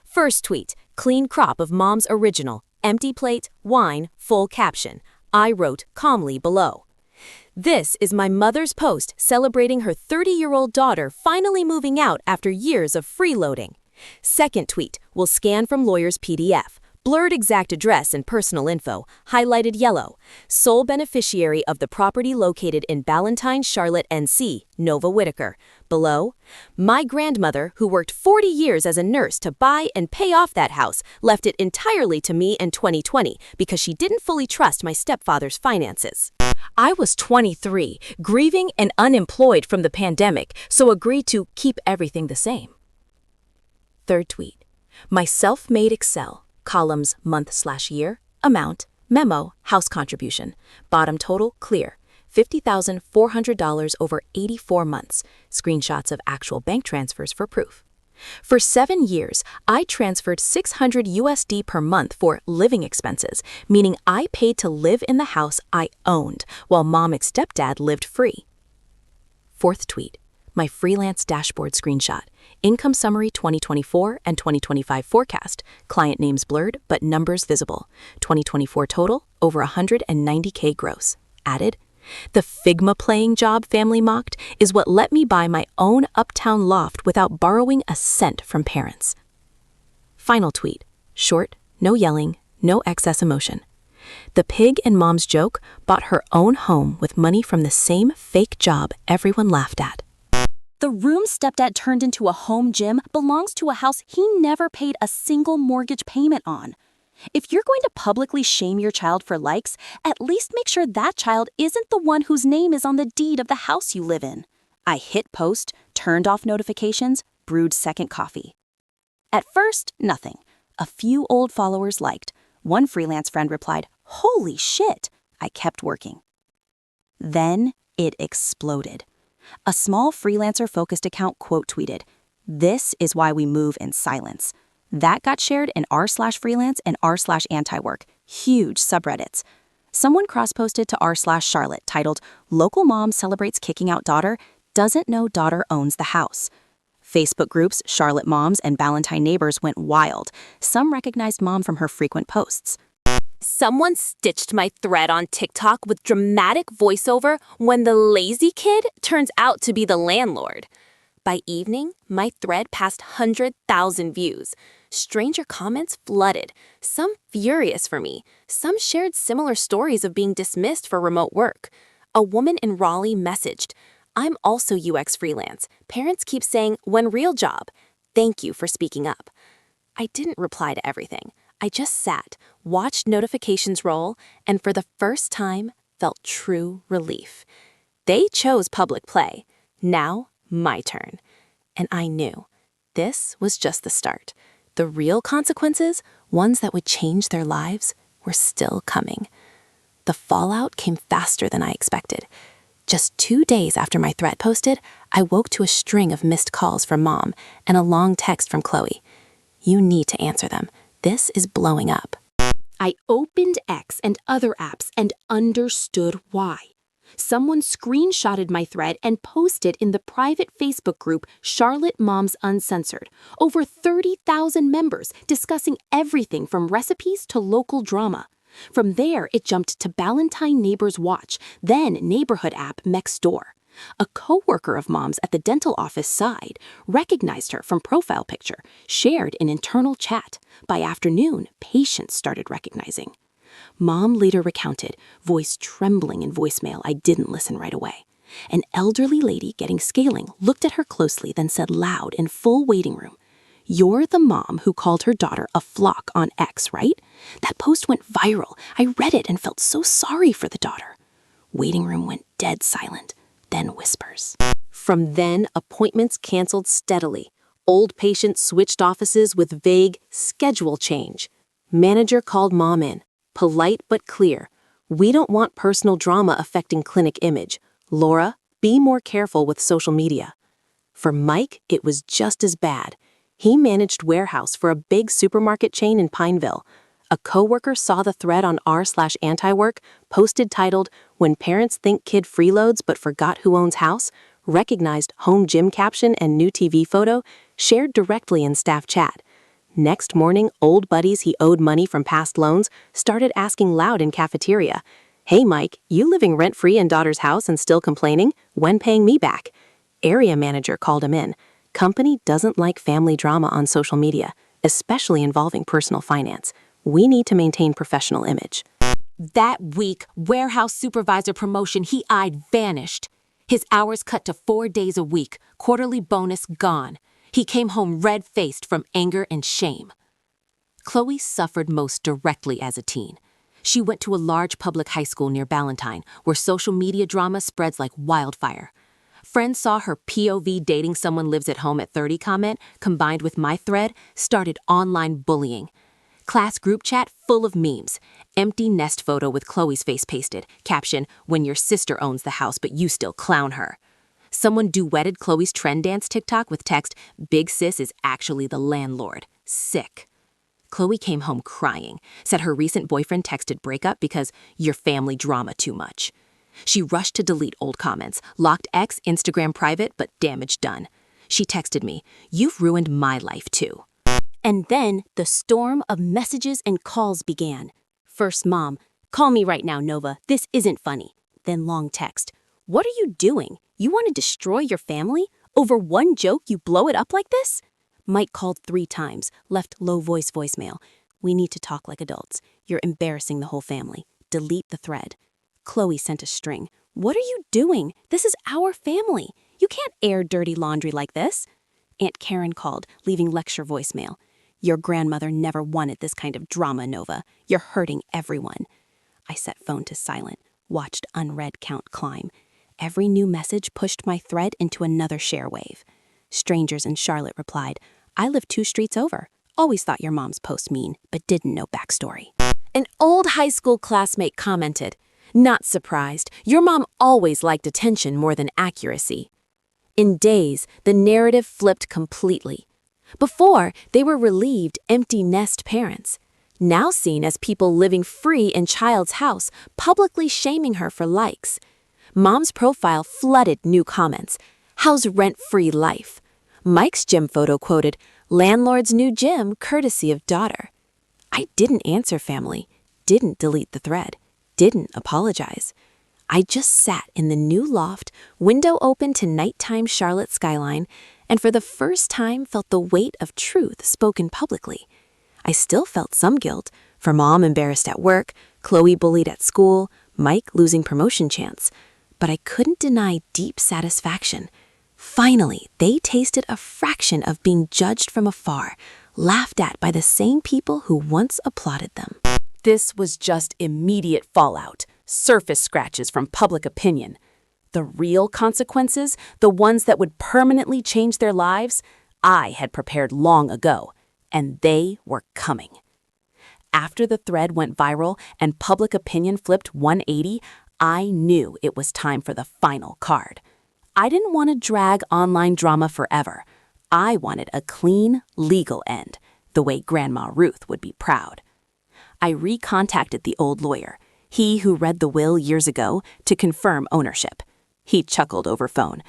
First tweet, clean crop of Mom's original, empty plate, wine, full caption. I wrote calmly below. This is my mother's post celebrating her 30-year-old daughter finally moving out after years of freeloading. Second tweet, will scan from lawyer's PDF. Blurred exact address and personal info, highlighted yellow. Sole beneficiary of the property located in Ballantine, Charlotte, NC, Nova Whitaker. Below, my grandmother, who worked 40 years as a nurse to buy and pay off that house, left it entirely to me in 2020 because she didn't fully trust my stepfather's finances. I was 23, grieving and unemployed from the pandemic, so agreed to keep everything the same. Third tweet, my self-made Excel. Columns month/year, amount, memo, house contribution. Bottom total, clear. $50,400 over 84 months. Screenshots of actual bank transfers for proof. For 7 years, I transferred 600 USD per month for living expenses, meaning I paid to live in the house I owned, while mom and stepdad lived free. Fourth tweet, my freelance dashboard screenshot. Income summary 2024 and 2025 forecast. Client names blurred, but numbers visible. 2024 total, over 190K gross. Added, the Figma playing job family mocked is what let me buy my own uptown loft without borrowing a cent from parents. Final tweet, short, no yelling, no excess emotion. The pig in mom's joke bought her own home with money from the same fake job everyone laughed at. The room stepdad turned into a home gym belongs to a house he never paid a single mortgage payment on. If you're going to publicly shame your child for likes, at least make sure that child isn't the one whose name is on the deed of the house you live in. I hit post, turned off notifications, brewed second coffee. At first, nothing. A few old followers liked. One freelance friend replied, "Holy shit!" I kept working. Then it exploded. A small freelancer-focused account quote tweeted, "This is why we move in silence." That got shared in r/freelance and r/anti-work, huge subreddits. Someone cross-posted to r/Charlotte titled, "Local mom celebrates kicking out daughter, doesn't know daughter owns the house." Facebook groups Charlotte Moms and Ballantine Neighbors went wild. Some recognized Mom from her frequent posts. Someone stitched my thread on TikTok with dramatic voiceover when the lazy kid turns out to be the landlord. By evening, my thread passed 100,000 views. Stranger comments flooded, some furious for me. Some shared similar stories of being dismissed for remote work. A woman in Raleigh messaged, "I'm also UX freelance. Parents keep saying, 'when real job?' Thank you for speaking up." I didn't reply to everything. I just sat, watched notifications roll, and for the first time, felt true relief. They chose public play. Now, my turn. And I knew this was just the start. The real consequences, ones that would change their lives, were still coming. The fallout came faster than I expected. Just 2 days after my thread posted, I woke to a string of missed calls from Mom and a long text from Chloe. "You need to answer them. This is blowing up." I opened X and other apps and understood why. Someone screenshotted my thread and posted in the private Facebook group Charlotte Moms Uncensored. Over 30,000 members discussing everything from recipes to local drama. From there, it jumped to Ballantine Neighbors Watch, then neighborhood app Nextdoor. A co-worker of Mom's at the dental office side recognized her from profile picture, shared an internal chat. By afternoon, patients started recognizing. Mom later recounted, voice trembling in voicemail I didn't listen right away. An elderly lady getting scaling looked at her closely, then said loud in full waiting room, "You're the mom who called her daughter a flock on X, right? That post went viral. I read it and felt so sorry for the daughter." Waiting room went dead silent. Then whispers. From then, appointments canceled steadily. Old patients switched offices with vague schedule change. Manager called Mom in, polite but clear. "We don't want personal drama affecting clinic image. Laura, be more careful with social media." For Mike, it was just as bad. He managed warehouse for a big supermarket chain in Pineville. A coworker saw the thread on r/anti-work, posted titled, "When parents think kid freeloads but forgot who owns house," recognized home gym caption and new TV photo, shared directly in staff chat. Next morning, old buddies he owed money from past loans started asking loud in cafeteria, "Hey Mike, you living rent-free in daughter's house and still complaining? When paying me back?" Area manager called him in. Company doesn't like family drama on social media, especially involving personal finance. We need to maintain professional image. That week, warehouse supervisor promotion he eyed vanished. His hours cut to 4 days a week, quarterly bonus gone. He came home red-faced from anger and shame. Chloe suffered most directly as a teen. She went to a large public high school near Ballantine, where social media drama spreads like wildfire. Friends saw her POV dating someone lives at home at 30 comment, combined with my thread, started online bullying. Class group chat full of memes. Empty nest photo with Chloe's face pasted. Caption, "When your sister owns the house but you still clown her." Someone duetted Chloe's trend dance TikTok with text, "Big sis is actually the landlord. Sick." Chloe came home crying, said her recent boyfriend texted breakup because your family drama too much. She rushed to delete old comments, locked X Instagram private, but damage done. She texted me, "You've ruined my life too." And then the storm of messages and calls began. First, Mom, "Call me right now, Nova. This isn't funny." Then long text, "What are you doing? You want to destroy your family? Over one joke you blow it up like this?" Mike called 3 times, left low voice voicemail. "We need to talk like adults. You're embarrassing the whole family. Delete the thread." Chloe sent a string. "What are you doing? This is our family. You can't air dirty laundry like this." Aunt Karen called, leaving lecture voicemail. "Your grandmother never wanted this kind of drama, Nova. You're hurting everyone." I set phone to silent, watched unread count climb. Every new message pushed my thread into another share wave. Strangers in Charlotte replied, "I live 2 streets over. Always thought your mom's post mean, but didn't know backstory." An old high school classmate commented, Not surprised, your mom always liked attention more than accuracy. In days, the narrative flipped completely. Before, they were relieved, empty nest parents. Now seen as people living free in child's house, publicly shaming her for likes. Mom's profile flooded new comments. How's rent-free life? Mike's gym photo quoted, landlord's new gym courtesy of daughter. I didn't answer family, didn't delete the thread, didn't apologize. I just sat in the new loft, window open to nighttime Charlotte skyline, and for the first time felt the weight of truth spoken publicly. I still felt some guilt, for Mom embarrassed at work, Chloe bullied at school, Mike losing promotion chance. But I couldn't deny deep satisfaction. Finally, they tasted a fraction of being judged from afar, laughed at by the same people who once applauded them. This was just immediate fallout, surface scratches from public opinion. The real consequences, the ones that would permanently change their lives, I had prepared long ago, and they were coming. After the thread went viral and public opinion flipped 180, I knew it was time for the final card. I didn't want to drag online drama forever. I wanted a clean, legal end, the way Grandma Ruth would be proud. I recontacted the old lawyer, he who read the will years ago, to confirm ownership. He chuckled over phone.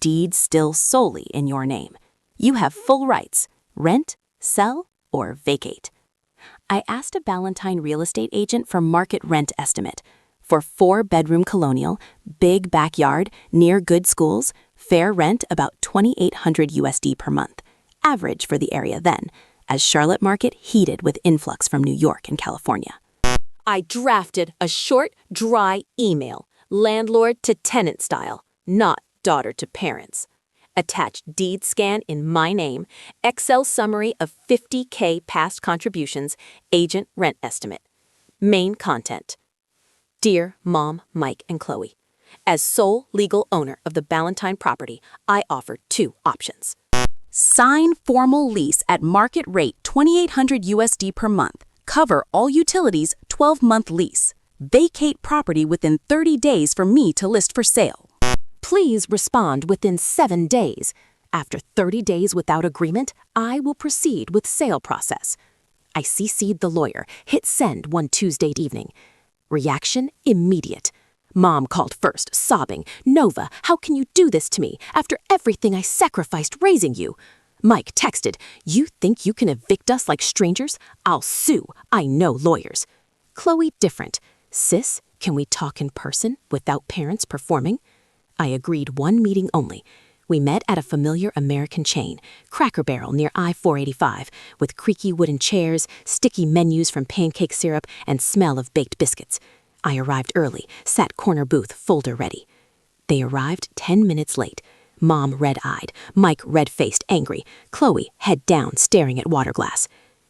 Deed still solely in your name. You have full rights. Rent, sell, or vacate. I asked a Ballantine real estate agent for market rent estimate. For 4-bedroom colonial, big backyard, near good schools, fair rent about $2,800 USD per month, average for the area then, as Charlotte market heated with influx from New York and California. I drafted a short, dry email, landlord to tenant style, not daughter to parents. Attached deed scan in my name, Excel summary of $50K past contributions, agent rent estimate. Main content. Dear Mom, Mike, and Chloe, as sole legal owner of the Ballantine property, I offer 2 options. Sign formal lease at market rate $2,800 USD per month. Cover all utilities, 12-month lease. Vacate property within 30 days for me to list for sale. Please respond within 7 days. After 30 days without agreement, I will proceed with sale process. I CC'd the lawyer, hit send one Tuesday evening. Reaction immediate. Mom called first, sobbing, Nova, how can you do this to me after everything I sacrificed raising you? Mike texted, you think you can evict us like strangers? I'll sue. I know lawyers. Chloe different. Sis, can we talk in person without parents performing? I agreed 1 meeting only. We met at a familiar American chain, Cracker Barrel near I-485, with creaky wooden chairs, sticky menus from pancake syrup, and smell of baked biscuits. I arrived early, sat corner booth, folder ready. They arrived 10 minutes late. Mom red-eyed, Mike red-faced, angry, Chloe head down, staring at water glass.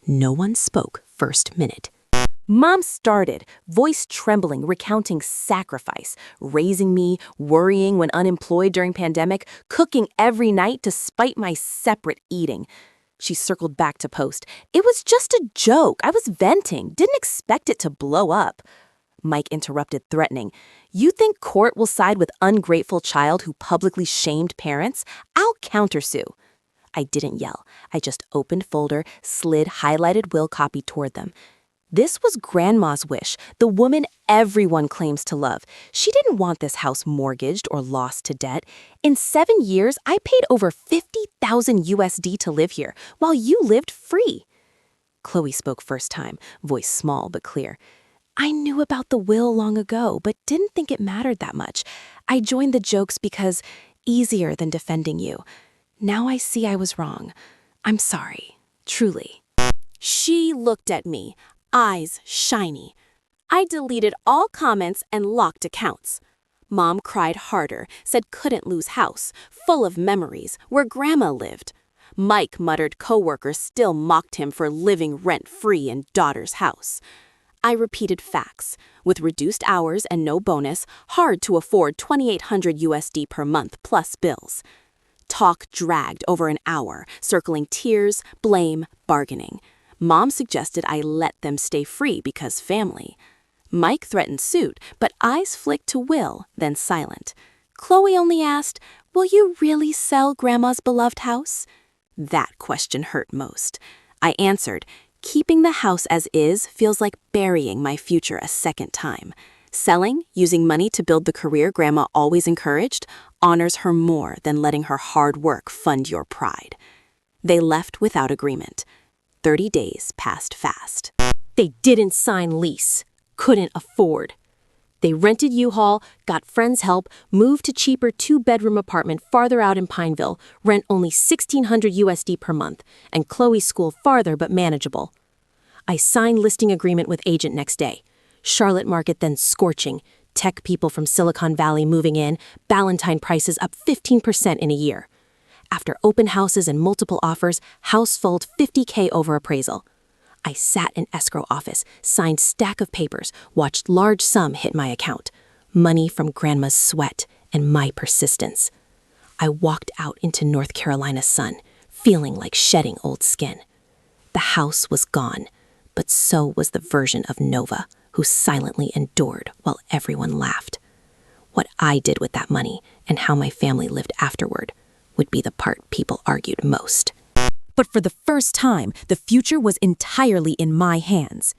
No one spoke first minute. Mom started, voice trembling, recounting sacrifice, raising me, worrying when unemployed during pandemic, cooking every night despite my separate eating. She circled back to post. It was just a joke. I was venting. Didn't expect it to blow up. Mike interrupted, threatening. You think court will side with ungrateful child who publicly shamed parents? I'll countersue. I didn't yell. I just opened folder, slid highlighted will copy toward them. This was Grandma's wish, the woman everyone claims to love. She didn't want this house mortgaged or lost to debt. In 7 years, I paid over $50,000 USD to live here, while you lived free. Chloe spoke first time, voice small but clear. I knew about the will long ago, but didn't think it mattered that much. I joined the jokes because easier than defending you. Now I see I was wrong. I'm sorry, truly. She looked at me, eyes shiny. I deleted all comments and locked accounts. Mom cried harder, said couldn't lose house, full of memories, where Grandma lived. Mike muttered coworkers still mocked him for living rent-free in daughter's house. I repeated facts. With reduced hours and no bonus, hard to afford $2,800 USD per month plus bills. Talk dragged over an hour, circling tears, blame, bargaining. Mom suggested I let them stay free because family. Mike threatened suit, but eyes flicked to Will, then silent. Chloe only asked, "Will you really sell Grandma's beloved house?" That question hurt most. I answered, "Keeping the house as is feels like burying my future a second time. Selling, using money to build the career Grandma always encouraged, honors her more than letting her hard work fund your pride." They left without agreement. 30 days passed fast. They didn't sign lease. Couldn't afford. They rented U-Haul, got friends' help, moved to cheaper 2-bedroom apartment farther out in Pineville, rent only $1,600 USD per month, and Chloe's school farther but manageable. I signed listing agreement with agent next day. Charlotte market then scorching. Tech people from Silicon Valley moving in, Ballantine prices up 15% in a year. After open houses and multiple offers, house sold $50K over appraisal. I sat in escrow office, signed stack of papers, watched large sum hit my account. Money from Grandma's sweat and my persistence. I walked out into North Carolina's sun, feeling like shedding old skin. The house was gone, but so was the version of Nova, who silently endured while everyone laughed. What I did with that money and how my family lived afterward would be the part people argued most. But for the first time, the future was entirely in my hands.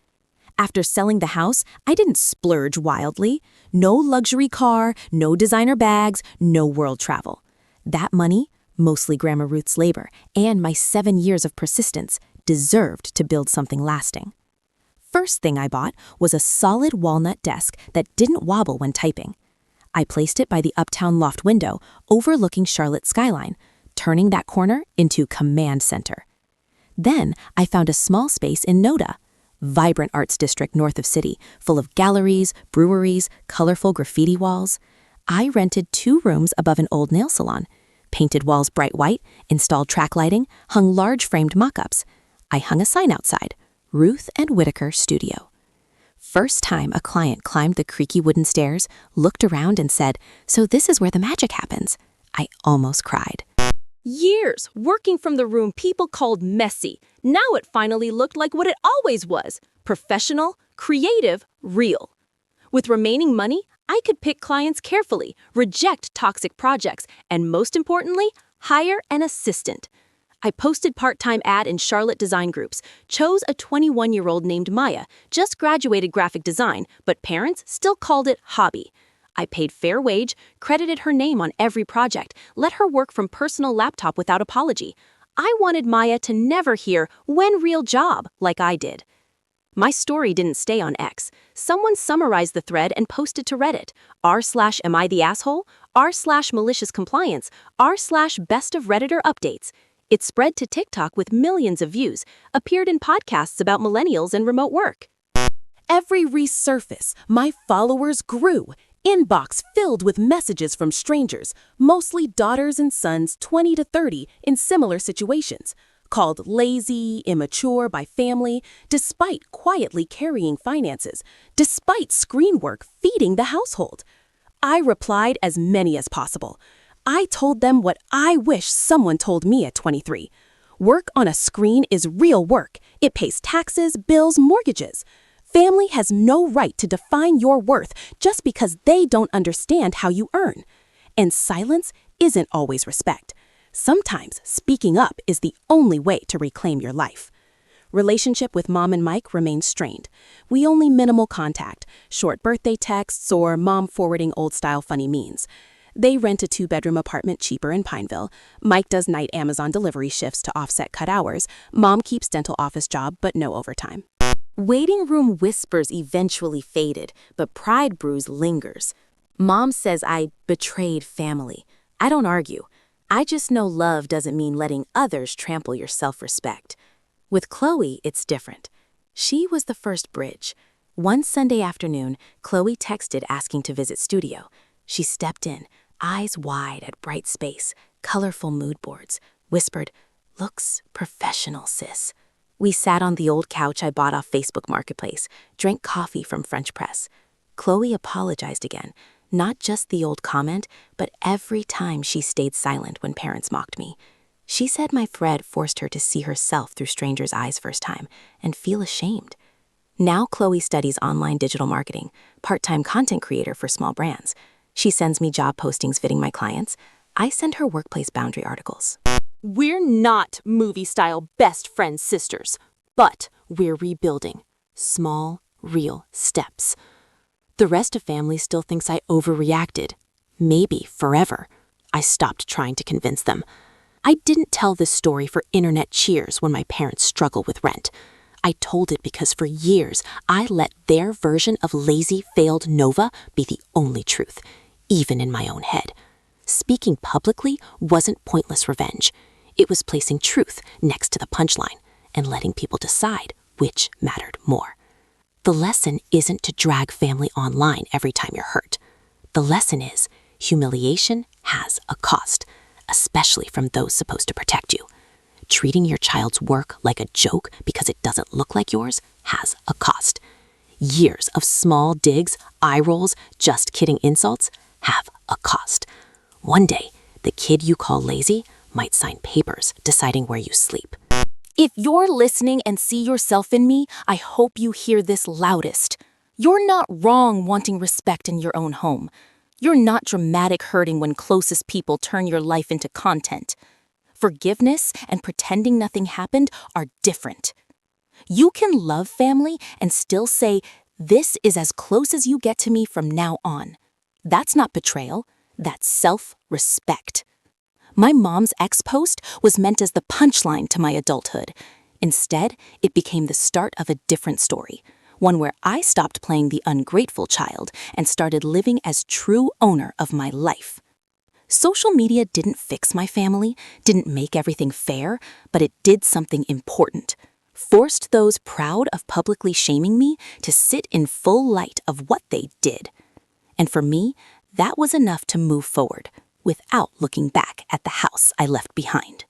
After selling the house, I didn't splurge wildly. No luxury car, no designer bags, no world travel. That money, mostly Grandma Ruth's labor, and my 7 years of persistence, deserved to build something lasting. First thing I bought was a solid walnut desk that didn't wobble when typing. I placed it by the uptown loft window, overlooking Charlotte's skyline, turning that corner into command center. Then I found a small space in Noda, vibrant arts district north of city, full of galleries, breweries, colorful graffiti walls. I rented 2 rooms above an old nail salon, painted walls bright white, installed track lighting, hung large framed mock-ups. I hung a sign outside, Ruth and Whitaker Studio. First time a client climbed the creaky wooden stairs, looked around and said, "So this is where the magic happens." I almost cried. Years working from the room people called messy. Now it finally looked like what it always was: professional, creative, real. With remaining money, I could pick clients carefully, reject toxic projects, and most importantly, hire an assistant. I posted part-time ad in Charlotte design groups, chose a 21-year-old named Maya, just graduated graphic design, but parents still called it hobby. I paid fair wage, credited her name on every project, let her work from personal laptop without apology. I wanted Maya to never hear "when real job" like I did. My story didn't stay on X. Someone summarized the thread and posted to Reddit, r/am I the asshole, r/malicious compliance, r/best of Redditor updates. It spread to TikTok with millions of views, appeared in podcasts about millennials and remote work. Every resurface, my followers grew. Inbox filled with messages from strangers, mostly daughters and sons 20 to 30 in similar situations, called lazy, immature by family, despite quietly carrying finances, despite screen work feeding the household. I replied as many as possible. I told them what I wish someone told me at 23. Work on a screen is real work. It pays taxes, bills, mortgages. Family has no right to define your worth just because they don't understand how you earn. And silence isn't always respect. Sometimes speaking up is the only way to reclaim your life. Relationship with Mom and Mike remains strained. We only minimal contact, short birthday texts or Mom forwarding old-style funny memes. They rent a 2-bedroom apartment cheaper in Pineville. Mike does night Amazon delivery shifts to offset cut hours. Mom keeps dental office job, but no overtime. Waiting room whispers eventually faded, but pride bruise lingers. Mom says I betrayed family. I don't argue. I just know love doesn't mean letting others trample your self-respect. With Chloe, it's different. She was the first bridge. One Sunday afternoon, Chloe texted asking to visit studio. She stepped in, eyes wide at bright space, colorful mood boards, whispered, "Looks professional, sis." We sat on the old couch I bought off Facebook Marketplace, drank coffee from French press. Chloe apologized again, not just the old comment, but every time she stayed silent when parents mocked me. She said my Fred forced her to see herself through strangers' eyes first time and feel ashamed. Now Chloe studies online digital marketing, part-time content creator for small brands. She sends me job postings fitting my clients. I send her workplace boundary articles. We're not movie-style best friend sisters, but we're rebuilding. Small, real steps. The rest of family still thinks I overreacted. Maybe forever. I stopped trying to convince them. I didn't tell this story for internet cheers when my parents struggle with rent. I told it because for years I let their version of lazy, failed Nova be the only truth, even in my own head. Speaking publicly wasn't pointless revenge. It was placing truth next to the punchline and letting people decide which mattered more. The lesson isn't to drag family online every time you're hurt. The lesson is humiliation has a cost, especially from those supposed to protect you. Treating your child's work like a joke because it doesn't look like yours has a cost. Years of small digs, eye rolls, just kidding insults have a cost. One day, the kid you call lazy might sign papers deciding where you sleep. If you're listening and see yourself in me, I hope you hear this loudest. You're not wrong wanting respect in your own home. You're not dramatic hurting when closest people turn your life into content. Forgiveness and pretending nothing happened are different. You can love family and still say, "This is as close as you get to me from now on." That's not betrayal, that's self-respect. My mom's ex post was meant as the punchline to my adulthood. Instead, it became the start of a different story, one where I stopped playing the ungrateful child and started living as true owner of my life. Social media didn't fix my family, didn't make everything fair, but it did something important. Forced those proud of publicly shaming me to sit in full light of what they did. And for me, that was enough to move forward, without looking back at the house I left behind.